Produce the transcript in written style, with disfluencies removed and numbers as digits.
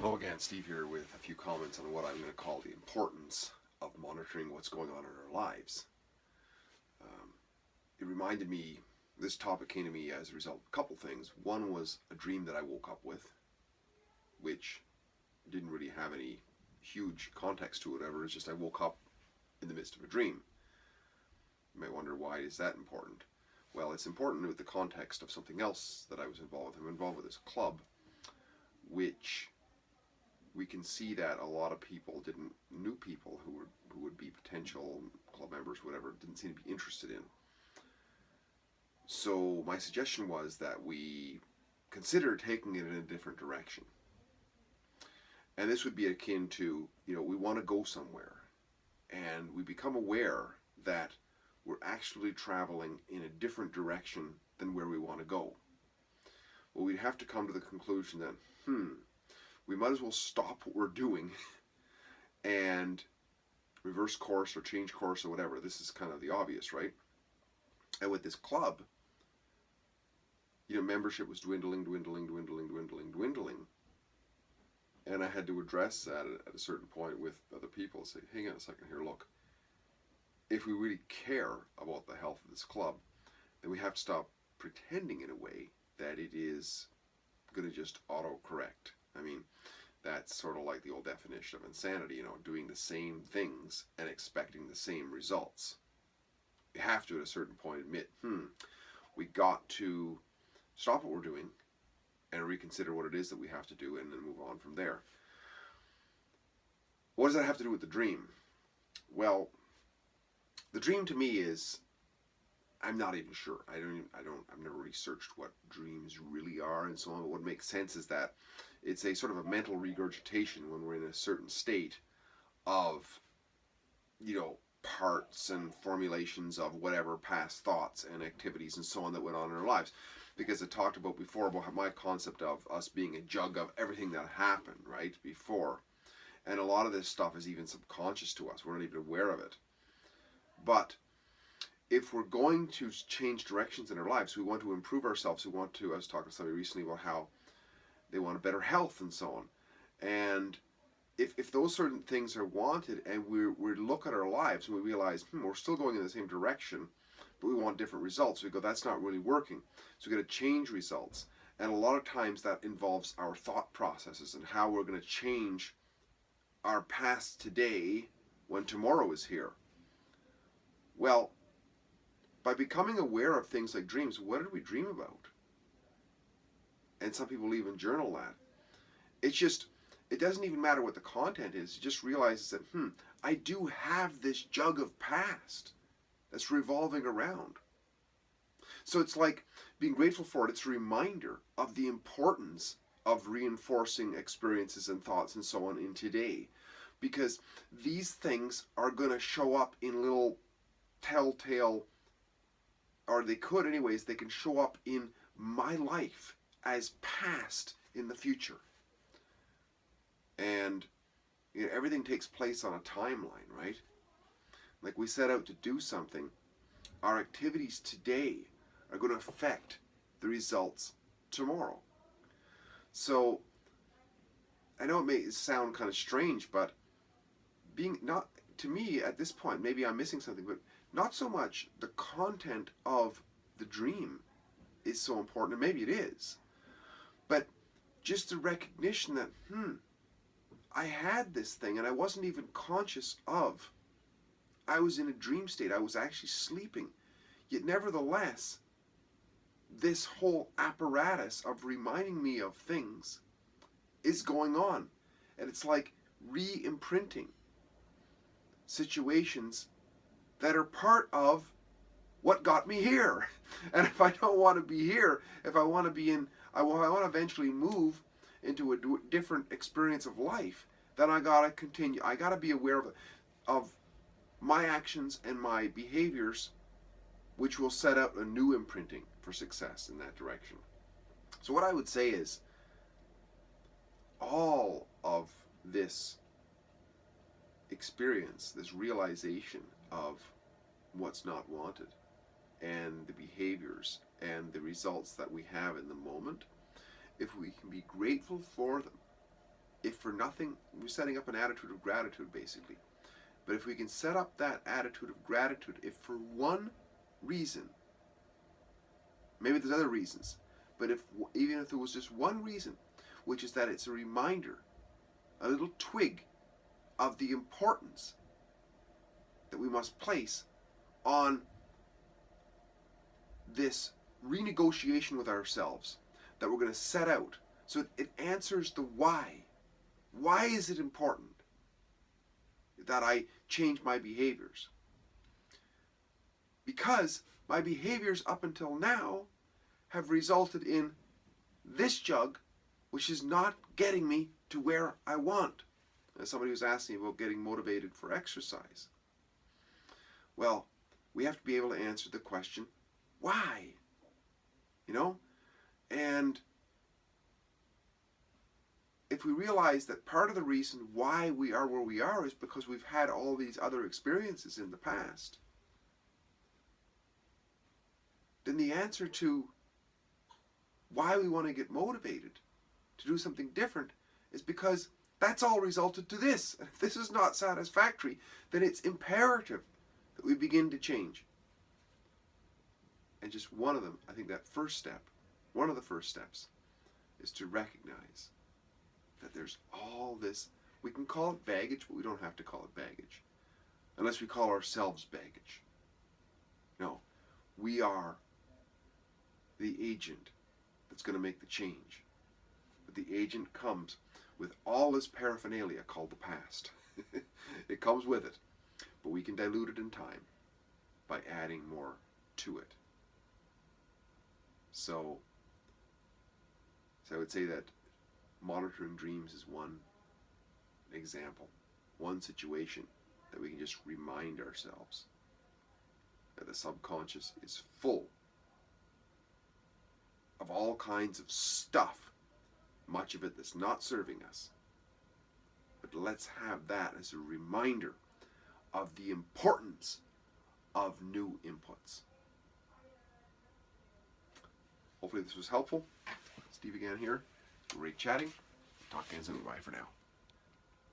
Hello again, Steve here with a few comments on what I'm going to call the importance of monitoring what's going on in our lives. Um, it reminded me, this topic came to me as a result of a couple things. One was a dream that I woke up with, which didn't really have any huge context to it ever. It's just I woke up in the midst of a dream. You might wonder, why is that important? Well, it's important with the context of something else that I was involved with. I'm involved with this club, which we can see that a lot of people knew people who would be potential club members, whatever, didn't seem to be interested in. So my suggestion was that we consider taking it in a different direction. And this would be akin to, we want to go somewhere, and we become aware that we're actually traveling in a different direction than where we want to go. Well, we'd have to come to the conclusion that, we might as well stop what we're doing and reverse course or change course or whatever. This is kind of the obvious, right? And with this club, membership was dwindling. And I had to address that at a certain point with other people and say, hang on a second here, look, if we really care about the health of this club, then we have to stop pretending in a way that it is going to just auto-correct. I mean, that's sort of like the old definition of insanity, doing the same things and expecting the same results. You have to, at a certain point, admit, we got to stop what we're doing and reconsider what it is that we have to do, and then move on from there. What does that have to do with the dream? Well, the dream to me is, I'm not even sure. I've never researched what dreams really are and so on. But what makes sense is that it's a sort of a mental regurgitation when we're in a certain state of, parts and formulations of whatever past thoughts and activities and so on that went on in our lives. Because I talked about before about my concept of us being a jug of everything that happened, right, before. And a lot of this stuff is even subconscious to us. We're not even aware of it. But if we're going to change directions in our lives, we want to improve ourselves, we want to, I was talking to somebody recently about how they want a better health and so on. And if those certain things are wanted, and we look at our lives and we realize, we're still going in the same direction, but we want different results, we go, that's not really working. So we got to change results. And a lot of times that involves our thought processes and how we're going to change our past today when tomorrow is here. Well, by becoming aware of things like dreams, what did we dream about? And some people even journal that. It doesn't even matter what the content is. It just realizes that, I do have this jug of past that's revolving around. So it's like being grateful for it. It's a reminder of the importance of reinforcing experiences and thoughts and so on in today. Because these things are going to show up in little telltale, or they could anyways, they can show up in my life as past in the future. And everything takes place on a timeline, right? Like we set out to do something, our activities today are going to affect the results tomorrow. So I know it may sound kind of strange, but being not, to me at this point, maybe I'm missing something, but not so much the content of the dream is so important, and maybe it is, but just the recognition that, I had this thing and I wasn't even conscious of. I was in a dream state. I was actually sleeping. Yet nevertheless, this whole apparatus of reminding me of things is going on. And it's like re-imprinting situations that are part of what got me here. And if I don't want to be here, if I want to be in, I want to eventually move into a different experience of life, then I gotta continue. I gotta be aware of my actions and my behaviors, which will set up a new imprinting for success in that direction. So what I would say is, all of this experience, this realization of what's not wanted, and the behaviors and the results that we have in the moment, if we can be grateful for them, if for nothing, we're setting up an attitude of gratitude basically. But if we can set up that attitude of gratitude, if for one reason, maybe there's other reasons, but even if there was just one reason, which is that it's a reminder, a little twig of the importance that we must place on this renegotiation with ourselves that we're going to set out. So it answers the why. Why is it important that I change my behaviors? Because my behaviors up until now have resulted in this jug, which is not getting me to where I want. As somebody was asking about getting motivated for exercise. Well, we have to be able to answer the question, why? You know? And if we realize that part of the reason why we are where we are is because we've had all these other experiences in the past, then the answer to why we want to get motivated to do something different is because that's all resulted to this. And if this is not satisfactory, then it's imperative that we begin to change. And just one of them, I think that first step, one of the first steps, is to recognize that there's all this, we can call it baggage, but we don't have to call it baggage. Unless we call ourselves baggage. No, we are the agent that's going to make the change. But the agent comes with all this paraphernalia called the past. It comes with it. But we can dilute it in time by adding more to it. So I would say that monitoring dreams is one example, one situation that we can just remind ourselves that the subconscious is full of all kinds of stuff, much of it that's not serving us. But let's have that as a reminder of the importance of new inputs. Hopefully this was helpful. Steve again here. Great chatting. Talk again soon. Bye for now.